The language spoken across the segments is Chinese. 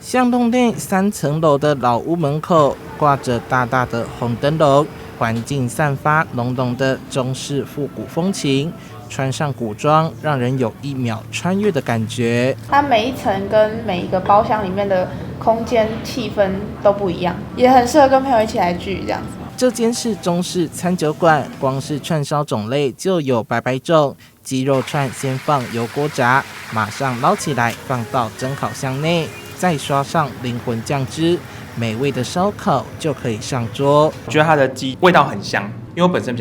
巷弄内3层楼的老屋门口挂着大大的红灯笼，环境散发浓浓的中式复古风情。穿上古装，让人有1秒穿越的感觉。它每一层跟每一个包厢里面的空间气氛都不一样，也很适合跟朋友一起来聚这样子。这间是中式餐酒馆，光是串烧种类就有百百种。鸡肉串先放油锅炸，马上捞起来放到蒸烤箱内，再刷上灵魂酱汁，美味的烧烤就可以上桌。我觉得它的鸡味道很香，因为我本身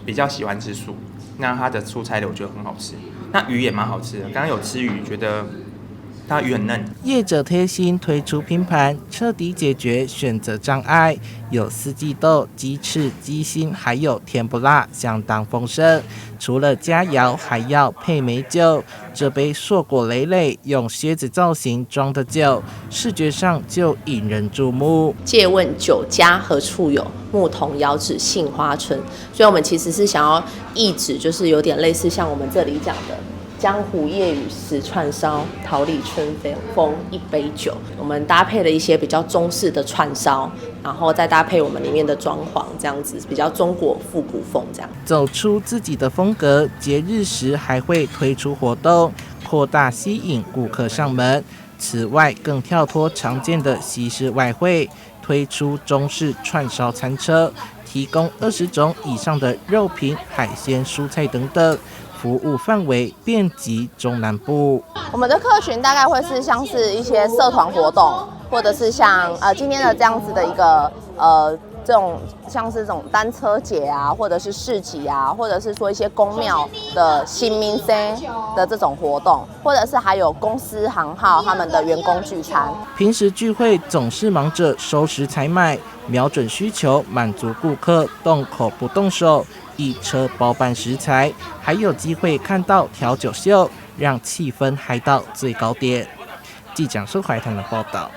比较喜欢吃素，那它的蔬菜的我觉得很好吃，那鱼也蛮好吃的。刚刚有吃鱼，觉得它鱼很嫩。业者贴心推出拼盘，彻底解决选择障碍，有四季豆、鸡翅、鸡心，还有甜不辣，相当丰盛。除了佳肴，还要配美酒。这杯硕果累累，用靴子造型装的酒，视觉上就引人注目。借问酒家何处有？牧童遥指杏花村。所以我们其实是想要意指，就是有点类似像我们这里讲的。江湖夜雨时串烧，桃李春风一杯酒。我们搭配了一些比较中式的串烧，然后再搭配我们里面的装潢，这样子比较中国复古风这样。走出自己的风格，节日时还会推出活动，扩大吸引顾客上门。此外，更跳脱常见的西式外汇，推出中式串烧餐车，提供20种以上的肉品、海鲜、蔬菜等等。服务范围遍及中南部。我们的客群大概会是像是一些社团活动，或者是像今天的这样子的一个这种像是这种单车节啊，或者是市集啊，或者是说一些公庙的新民生的这种活动，或者是还有公司行号他们的员工聚餐。平时聚会总是忙着收拾采买，瞄准需求，满足顾客动口不动手。一车包办食材，还有机会看到调酒秀，让气氛嗨到最高点。记者苏怀谈的报道。